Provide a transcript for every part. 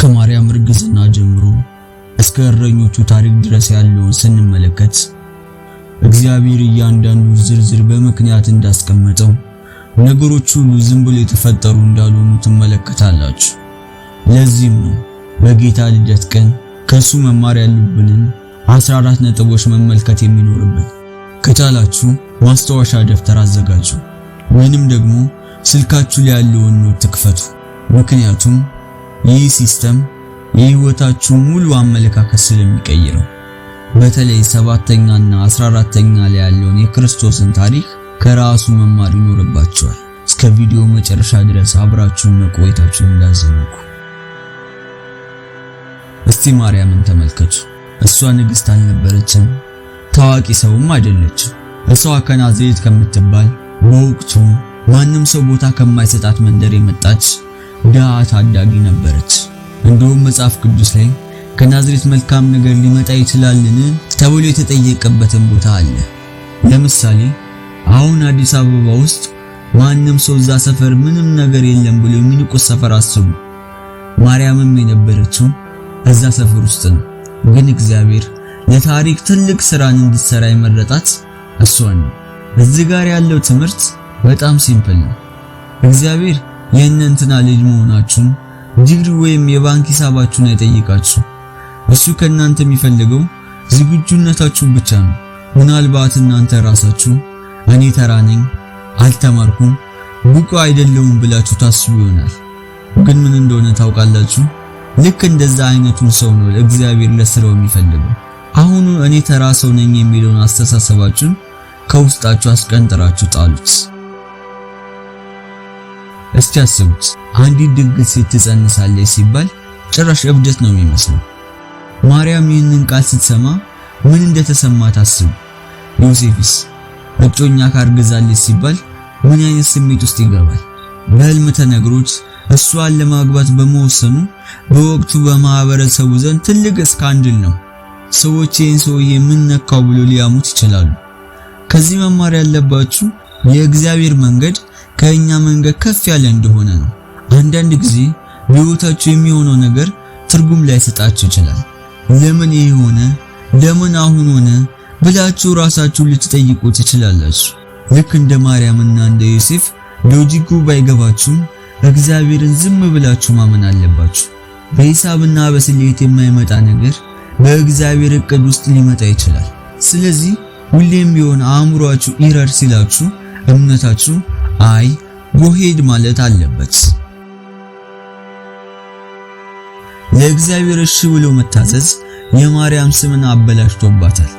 ከማርያም እርግዝና ጀምሮ እስከ እረኞቹ ታሪክ ድረስ ያለውን ስንመለከት እግዚአብሔር እያንዳንዱ ዝርዝር በምክንያት እንዳስቀመጠው ነገሮች ሁሉ ዝም ብሎ የተፈጠሩ እንዳልሆኑ ትመለከታላችሁ። ለዚህም ነው በጌታ ልደት ቀን ከሱ መማር ያሉብንን 14 ነጥቦች መመልከት የሚኖርብን። ከቻላችሁ ማስታወሻ ደብተር አዘጋጁ ወይንም ደግሞ ስልካችሁ ላይ ያለውን ኖት ክፈቱ። ምክንያቱም ይህ ሲስተም የህይወታችሁ ሙሉ አመለካከት ስለሚቀይረው። በተለይ 7ኛና 14ኛ ላይ ያለውን የክርስቶስን ታሪክ ከራሱ መማር ይኖርባችኋል። እስከ ቪዲዮ መጨረሻ ድረስ አብራችሁን መቆየታችሁን እንዳዘነጉ። እስቲ ማርያምን ተመልከቱ። እሷ ንግስት አልነበረችም፣ ታዋቂ ሰውም አይደለችም። እሷ ከናዝሬት ከምትባል በወቅቱ ማንም ሰው ቦታ ከማይሰጣት መንደር የመጣች ድሃ ታዳጊ ነበረች። እንደውም መጽሐፍ ቅዱስ ላይ ከናዝሬት መልካም ነገር ሊመጣ ይችላልን ተብሎ የተጠየቀበትን ቦታ አለ። ለምሳሌ አሁን አዲስ አበባ ውስጥ ማንም ሰው እዛ ሰፈር ምንም ነገር የለም ብሎ የሚንቁስ ሰፈር አስቡ። ማርያምም የነበረችው እዛ ሰፈር ውስጥ ነው። ግን እግዚአብሔር ለታሪክ ትልቅ ስራን እንድትሰራ የመረጣት እሷን ነው። እዚህ ጋር ያለው ትምህርት በጣም ሲምፕል ነው። እግዚአብሔር የእናንተና ልጅ መሆናችሁን ዲግሪ ወይም የባንክ ሂሳባችሁን አይጠይቃችሁ። እሱ ከእናንተ የሚፈልገው ዝግጁነታችሁን ብቻ ነው። ምናልባት እናንተ ራሳችሁ እኔ ተራ ነኝ፣ አልተማርኩም፣ ብቁ አይደለሁም ብላችሁ ታስቡ ይሆናል። ግን ምን እንደሆነ ታውቃላችሁ? ልክ እንደዛ አይነቱን ሰው ነው እግዚአብሔር ለስራው የሚፈልገው። አሁን እኔ ተራ ሰው ነኝ የሚለውን አስተሳሰባችሁን ከውስጣችሁ አስቀንጥራችሁ ጣሉት። እስቲ አስቡት፣ አንዲት ድንግል ሴት ትጸንሳለች ሲባል ጭራሽ እብደት ነው የሚመስለው። ማርያም ይህንን ቃል ስትሰማ ምን እንደተሰማት አስቡ። ዮሴፍስ እጮኛ ካርገዛለች ሲባል ምን አይነት ስሜት ውስጥ ይገባል? በህልም ተነግሮት እሷን ለማግባት በመወሰኑ በወቅቱ በማህበረሰቡ ዘንድ ትልቅ ስካንድል ነው። ሰዎች ይህን ሰውዬ ምን ነካው ብሎ ሊያሙት ይችላሉ። ከዚህ መማር ያለባችሁ የእግዚአብሔር መንገድ ከኛ መንገድ ከፍ ያለ እንደሆነ ነው። አንዳንድ ጊዜ በህይወታችሁ የሚሆነው ነገር ትርጉም ላይሰጣችሁ ይችላል። ለምን ይሄ ሆነ፣ ለምን አሁን ሆነ ብላችሁ ራሳችሁ ልትጠይቁ ትችላላችሁ። ልክ እንደ ማርያምና እንደ ዮሴፍ ሎጂኩ ባይገባችሁም እግዚአብሔርን ዝም ብላችሁ ማመን አለባችሁ። በሂሳብና በስሌት የማይመጣ ነገር በእግዚአብሔር እቅድ ውስጥ ሊመጣ ይችላል። ስለዚህ ሁሌም ቢሆን አእምሯችሁ ኢረር ሲላችሁ እምነታችሁ አይ ጎሄድ ማለት አለበት። ለእግዚአብሔር እሺ ብሎ መታዘዝ የማርያም ስምን አበላሽቶባታል።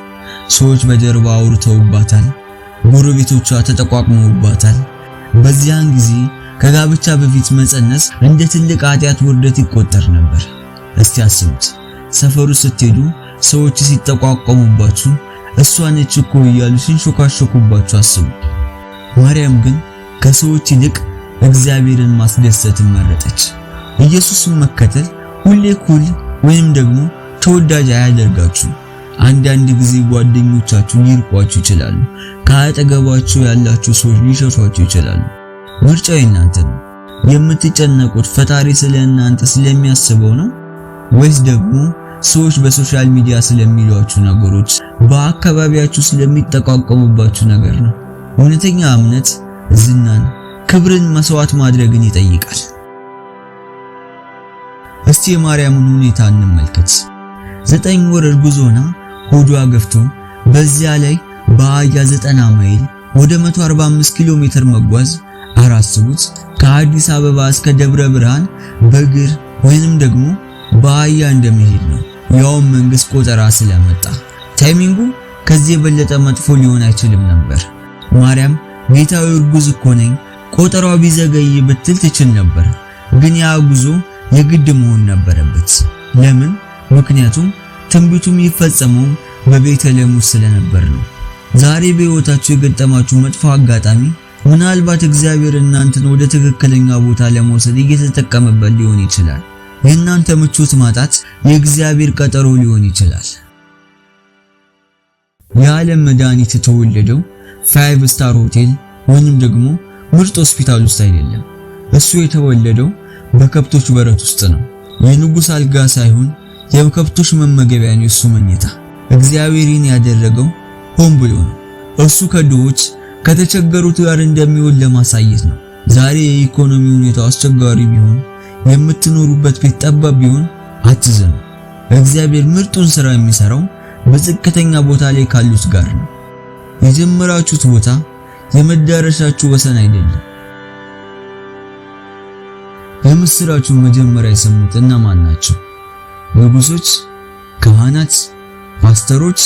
ሰዎች በጀርባ አውርተውባታል፣ ጎረቤቶቿ ተጠቋቁመውባታል። በዚያን ጊዜ ከጋብቻ በፊት መጸነስ እንደ ትልቅ ኃጢአት ውርደት ይቆጠር ነበር። እስቲ አስቡት፣ ሰፈሩ ስትሄዱ ሰዎች ሲጠቋቆሙባችሁ እሷ ነች እኮ እያሉ ሲንሾካሾኩባችሁ አስቡ። ማርያም ግን ከሰዎች ይልቅ እግዚአብሔርን ማስደሰትን መረጠች። ኢየሱስን መከተል ሁሌ ኩል ወይም ደግሞ ተወዳጅ አያደርጋችሁ። አንዳንድ ጊዜ ጓደኞቻችሁ ሊርቋችሁ ይችላሉ። ከአጠገባችሁ ያላችሁ ሰዎች ሊሸሿችሁ ይችላሉ። ምርጫው የእናንተ ነው። የምትጨነቁት ፈጣሪ ስለ እናንተ ስለሚያስበው ነው ወይስ ደግሞ ሰዎች በሶሻል ሚዲያ ስለሚሏችሁ ነገሮች፣ በአካባቢያችሁ ስለሚጠቋቆሙባችሁ ነገር ነው? እውነተኛ እምነት ዝናን፣ ክብርን መስዋዕት ማድረግን ይጠይቃል። እስቲ የማርያምን ሁኔታ እንመልከት። 9 ወር እርጉዝ ሆና ሆዷ ገፍቶ በዚያ ላይ በአህያ 90 ማይል ወደ 145 ኪሎ ሜትር መጓዝ አራስቡት። ከአዲስ አበባ እስከ ደብረ ብርሃን በእግር ወይንም ደግሞ በአህያ እንደመሄድ ነው። ያውም መንግስት ቆጠራ ስለመጣ ታይሚንጉ ከዚህ የበለጠ መጥፎ ሊሆን አይችልም ነበር። ማርያም ጌታዊ እርጉዝ እኮ ነኝ ቆጠራው ቢዘገይ ብትል ትችል ነበር። ግን ያ ጉዞ የግድ መሆን ነበረበት። ለምን? ምክንያቱም ትንቢቱ የሚፈጸመው በቤተልሔም ውስጥ ስለነበር ነው። ዛሬ በህይወታችሁ የገጠማችሁ መጥፎ አጋጣሚ ምናልባት እግዚአብሔር እናንተን ወደ ትክክለኛ ቦታ ለመውሰድ እየተጠቀመበት ሊሆን ይችላል። የእናንተ ምቾት ማጣት የእግዚአብሔር ቀጠሮ ሊሆን ይችላል። የዓለም መድኃኒት የተወለደው 5 ስታር ሆቴል ወይንም ደግሞ ምርጥ ሆስፒታል ውስጥ አይደለም። እሱ የተወለደው በከብቶች በረት ውስጥ ነው። የንጉሥ አልጋ ሳይሆን የከብቶች መመገቢያ ነው የሱ መኝታ። እግዚአብሔርን ያደረገው ሆን ብሎ ነው። እሱ ከድሆች ከተቸገሩት ጋር እንደሚውል ለማሳየት ነው። ዛሬ የኢኮኖሚ ሁኔታው አስቸጋሪ ቢሆን፣ የምትኖሩበት ቤት ጠባብ ቢሆን አትዘኑ። እግዚአብሔር ምርጡን ሥራ የሚሰራው በዝቅተኛ ቦታ ላይ ካሉት ጋር ነው። የጀመራችሁት ቦታ የመዳረሻችሁ ወሰን አይደለም። የምስራቹን መጀመሪያ የሰሙት እነማን ናቸው? ንጉሶች፣ ካህናት፣ ፓስተሮች?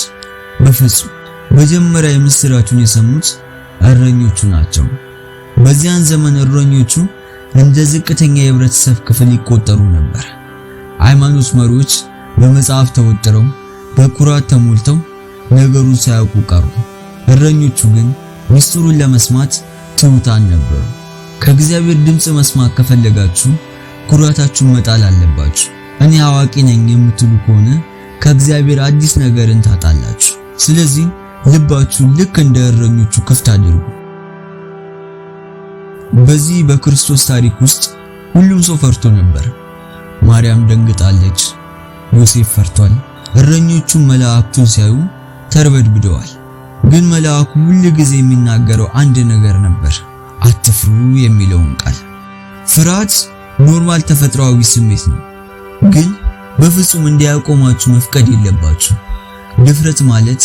በፍጹም። መጀመሪያ የምስራቹን የሰሙት እረኞቹ ናቸው። በዚያን ዘመን እረኞቹ እንደ ዝቅተኛ የህብረተሰብ ክፍል ይቆጠሩ ነበር። ሃይማኖት መሪዎች በመጽሐፍ ተወጥረው በኩራት ተሞልተው ነገሩን ሳያውቁ ቀሩ። እረኞቹ ግን ምስጢሩን ለመስማት ትሑታን ነበሩ። ከእግዚአብሔር ድምጽ መስማት ከፈለጋችሁ ኩራታችሁን መጣል አለባችሁ። እኔ አዋቂ ነኝ የምትሉ ከሆነ ከእግዚአብሔር አዲስ ነገርን ታጣላችሁ። ስለዚህ ልባችሁን ልክ እንደ እረኞቹ ክፍት አድርጉ። በዚህ በክርስቶስ ታሪክ ውስጥ ሁሉም ሰው ፈርቶ ነበር። ማርያም ደንግጣለች፣ ዮሴፍ ፈርቷል። እረኞቹ መላእክቱን ሲያዩ ተርበድብደዋል። ግን መልአኩ ሁሉ ጊዜ የሚናገረው አንድ ነገር ነበር፣ አትፍሩ የሚለውን ቃል። ፍርሃት ኖርማል ተፈጥሯዊ ስሜት ነው፣ ግን በፍጹም እንዲያቆማችሁ መፍቀድ የለባችሁ። ድፍረት ማለት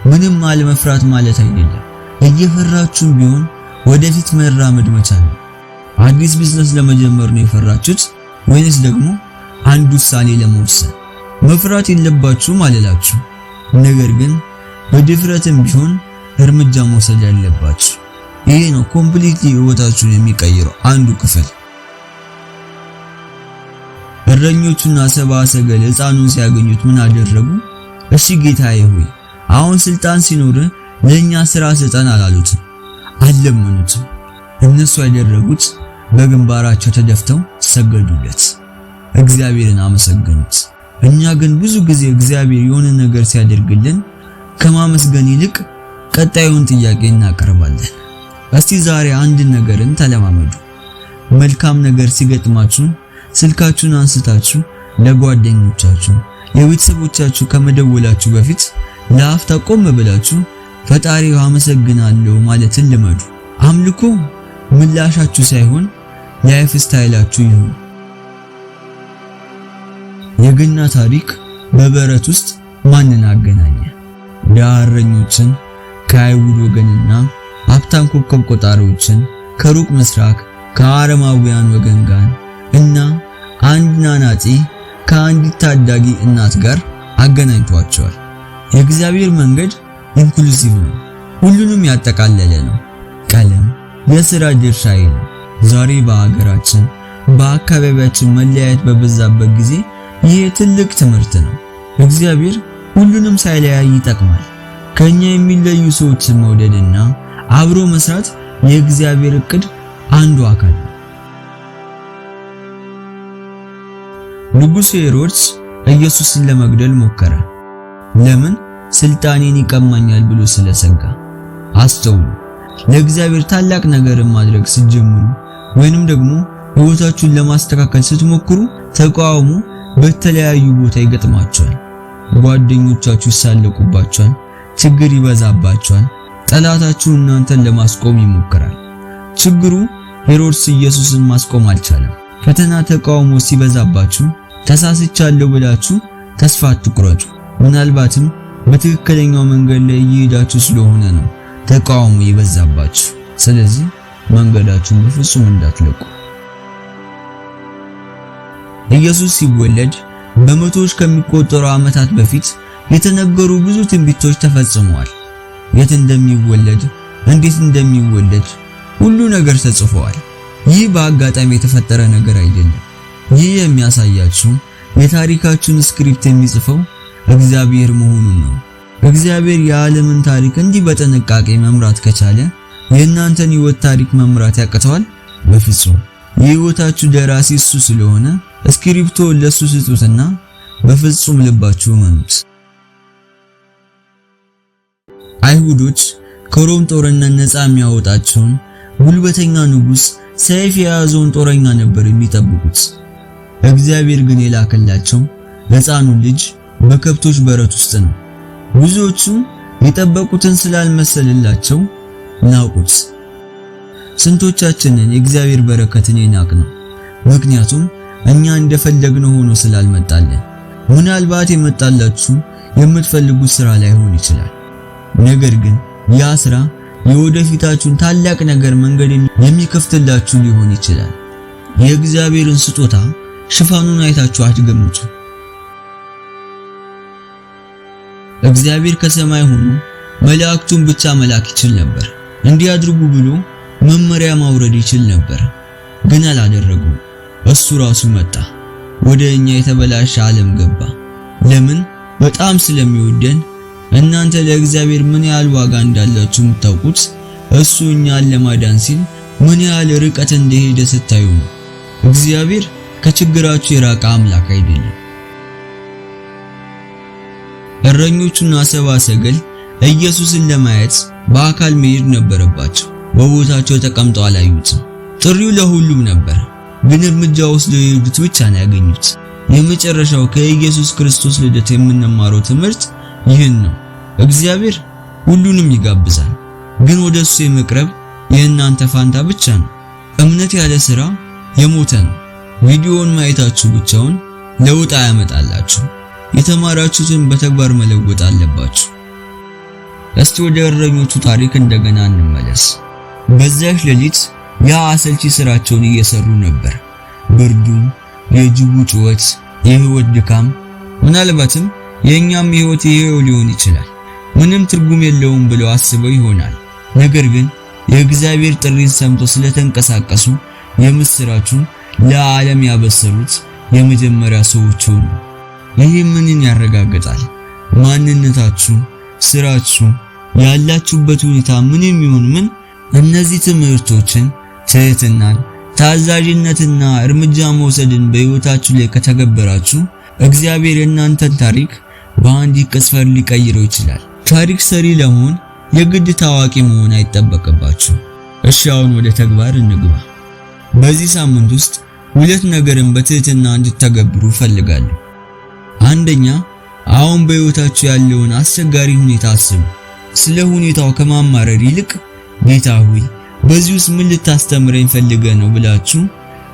ምንም አለመፍራት ማለት አይደለም። እየፈራችሁም ቢሆን ወደፊት መራመድ መቻል ነው። አዲስ ቢዝነስ ለመጀመር ነው የፈራችሁት ወይንስ ደግሞ አንድ ውሳኔ ለመወሰን? መፍራት የለባችሁም አልላችሁ፣ ነገር ግን በድፍረትም ቢሆን እርምጃ መውሰድ ያለባችሁ። ይሄ ነው ኮምፕሊትሊ ህይወታችሁን የሚቀይረው አንዱ ክፍል። እረኞቹና ሰብአ ሰገል ሕፃኑን ሲያገኙት ምን አደረጉ? እሺ ጌታዬ ሆይ አሁን ስልጣን ሲኖርህ ለኛ ስራ ስጠን አላሉትም፣ አልለመኑትም። እነሱ ያደረጉት በግንባራቸው ተደፍተው ሰገዱለት፣ እግዚአብሔርን አመሰገኑት። እኛ ግን ብዙ ጊዜ እግዚአብሔር የሆነ ነገር ሲያደርግልን ከማመስገን ይልቅ ቀጣዩን ጥያቄ እናቀርባለን። እስቲ ዛሬ አንድ ነገርን ተለማመዱ። መልካም ነገር ሲገጥማችሁ ስልካችሁን አንስታችሁ ለጓደኞቻችሁ፣ የቤተሰቦቻችሁ ከመደወላችሁ በፊት ለአፍታ ቆም ብላችሁ ፈጣሪው አመሰግናለሁ ማለትን ልመዱ። አምልኮ ምላሻችሁ ሳይሆን ላይፍ ስታይላችሁ ይሁን። የገና ታሪክ በበረት ውስጥ ማንን አገናኘ? ዳረኞችን ከአይሁድ ወገንና ሀብታም ኮከብ ቆጣሪዎችን ከሩቅ ምስራቅ ከአረማውያን ወገን ጋር እና አንድ አናጺ ከአንዲት ታዳጊ እናት ጋር አገናኝቷቸዋል። የእግዚአብሔር መንገድ ኢንክሉሲቭ ነው፣ ሁሉንም ያጠቃለለ ነው። ቀለም፣ የሥራ ድርሻ የለም። ዛሬ በአገራችን በአካባቢያችን መለያየት በበዛበት ጊዜ ይህ ትልቅ ትምህርት ነው። እግዚአብሔር ሁሉንም ሳይለያይ ይጠቅማል። ከኛ የሚለዩ ሰዎችን መውደድና አብሮ መስራት የእግዚአብሔር ዕቅድ አንዱ አካል ነው። ንጉሡ ሄሮድስ ኢየሱስን ለመግደል ሞከረ። ለምን? ስልጣኔን ይቀማኛል ብሎ ስለሰጋ። አስተውሉ። ለእግዚአብሔር ታላቅ ነገርን ማድረግ ስትጀምሩ ወይንም ደግሞ ሕይወታችሁን ለማስተካከል ስትሞክሩ ተቃውሞ በተለያዩ ቦታ ይገጥማችኋል። ጓደኞቻችሁ ይሳለቁባችኋል፣ ችግር ይበዛባችኋል፣ ጠላታችሁ እናንተን ለማስቆም ይሞክራል። ችግሩ ሄሮድስ ኢየሱስን ማስቆም አልቻለም። ፈተና፣ ተቃውሞ ሲበዛባችሁ ተሳስቻለሁ ብላችሁ ተስፋ አትቁረጡ። ምናልባትም በትክክለኛው መንገድ ላይ እየሄዳችሁ ስለሆነ ነው ተቃውሞ ይበዛባችሁ። ስለዚህ መንገዳችሁን በፍጹም እንዳትለቁ። ኢየሱስ ሲወለድ በመቶዎች ከሚቆጠሩ ዓመታት በፊት የተነገሩ ብዙ ትንቢቶች ተፈጽመዋል። የት እንደሚወለድ፣ እንዴት እንደሚወለድ ሁሉ ነገር ተጽፏል። ይህ በአጋጣሚ የተፈጠረ ነገር አይደለም። ይህ የሚያሳያችሁ የታሪካችሁን ስክሪፕት የሚጽፈው እግዚአብሔር መሆኑን ነው። እግዚአብሔር የዓለምን ታሪክ እንዲህ በጥንቃቄ መምራት ከቻለ የእናንተን ሕይወት ታሪክ መምራት ያቅተዋል? በፍጹም። የሕይወታችሁ ደራሲ እሱ ስለሆነ ስክሪፕቶ ለሱ ስጡትና በፍጹም ልባችሁ መኑት። አይሁዶች ከሮም ጦርነት ነፃ የሚያወጣቸውን ጉልበተኛ ንጉሥ ሰይፍ የያዘውን ጦረኛ ነበር የሚጠብቁት። እግዚአብሔር ግን የላከላቸው ሕፃኑን ልጅ በከብቶች በረት ውስጥ ነው። ብዙዎቹ የጠበቁትን ስላልመሰለላቸው ናቁት። ስንቶቻችንን የእግዚአብሔር በረከትን የናቅነው? ምክንያቱም እኛ እንደፈለግነው ሆኖ ስላልመጣልን። ምናልባት የመጣላችሁ የምትፈልጉት ስራ ላይሆን ይችላል። ነገር ግን ያ ስራ የወደፊታችሁን ታላቅ ነገር መንገድ የሚከፍትላችሁ ሊሆን ይችላል። የእግዚአብሔርን ስጦታ ሽፋኑን አይታችሁ አትገምቱ። እግዚአብሔር ከሰማይ ሆኖ መላእክቱን ብቻ መላክ ይችል ነበር። እንዲያድርጉ ብሎ መመሪያ ማውረድ ይችል ነበር፣ ግን አላደረገው። እሱ ራሱ መጣ፣ ወደ እኛ የተበላሸ ዓለም ገባ። ለምን? በጣም ስለሚወደን። እናንተ ለእግዚአብሔር ምን ያህል ዋጋ እንዳላችሁ የምታውቁት እሱ እኛን ለማዳን ሲል ምን ያህል ርቀት እንደሄደ ስታዩ ነው። እግዚአብሔር ከችግራችሁ የራቀ አምላክ አይደለም። እረኞቹና ሰብአ ሰገል ኢየሱስን ለማየት በአካል መሄድ ነበረባቸው። በቦታቸው ተቀምጠው አላዩትም። ጥሪው ለሁሉም ነበር፣ ግን እርምጃ ወስደው የሄዱት ብቻ ነው ያገኙት። የመጨረሻው ከኢየሱስ ክርስቶስ ልደት የምንማረው ትምህርት ይህን ነው። እግዚአብሔር ሁሉንም ይጋብዛል፣ ግን ወደሱ የመቅረብ የእናንተ ፋንታ ብቻ ነው። እምነት ያለ ሥራ የሞተ ነው። ቪዲዮውን ማየታችሁ ብቻውን ለውጥ አያመጣላችሁ። የተማራችሁትን በተግባር መለወጥ አለባችሁ። እስቲ ወደ እረኞቹ ታሪክ እንደገና እንመለስ። በዚያች ሌሊት ያ አሰልቺ ስራቸውን እየሰሩ ነበር። ብርዱ፣ የጅቡ ጩኸት፣ የህይወት ድካም፣ ምናልባትም የኛም ህይወት ይሄው ሊሆን ይችላል። ምንም ትርጉም የለውም ብለው አስበው ይሆናል። ነገር ግን የእግዚአብሔር ጥሪን ሰምተው ስለተንቀሳቀሱ የምስራቹን ለዓለም ያበሰሩት የመጀመሪያ ሰዎች ሆኑ። ይህ ምንን ያረጋግጣል? ማንነታችሁ፣ ስራችሁ፣ ያላችሁበት ሁኔታ ምንም ይሁን ምን እነዚህ ትምህርቶችን ትህትናን፣ ታዛዥነትና እርምጃ መውሰድን በህይወታችሁ ላይ ከተገበራችሁ እግዚአብሔር የእናንተን ታሪክ በአንዲት ቅጽበት ሊቀይረው ይችላል። ታሪክ ሰሪ ለመሆን የግድ ታዋቂ መሆን አይጠበቅባችሁ። እሺ አሁን ወደ ተግባር እንግባ። በዚህ ሳምንት ውስጥ ሁለት ነገርን በትህትና እንድትተገብሩ ፈልጋለሁ። አንደኛ፣ አሁን በህይወታችሁ ያለውን አስቸጋሪ ሁኔታ አስቡ። ስለ ሁኔታው ከማማረር ይልቅ ጌታ ሆይ በዚህ ውስጥ ምን ልታስተምረኝ ፈልገህ ነው ብላችሁ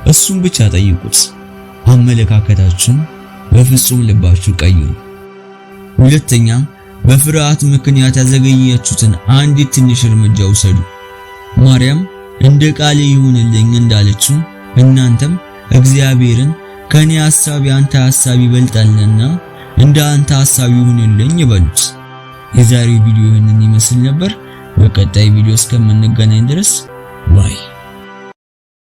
እሱን ብቻ ጠይቁት። አመለካከታችሁን በፍጹም ልባችሁ ቀይሩ። ሁለተኛ፣ በፍርሃት ምክንያት ያዘገያችሁትን አንዲት ትንሽ እርምጃ ውሰዱ። ማርያም እንደ ቃሌ ይሁንልኝ እንዳለችው እናንተም እግዚአብሔርን ከኔ ሐሳብ ያንተ ሐሳብ ይበልጣልና እንደ አንተ ሐሳብ ይሁንልኝ ይበሉት። የዛሬው ቪዲዮ ይህንን ይመስል ነበር። በቀጣይ ቪዲዮ እስከምንገናኝ ድረስ ባይ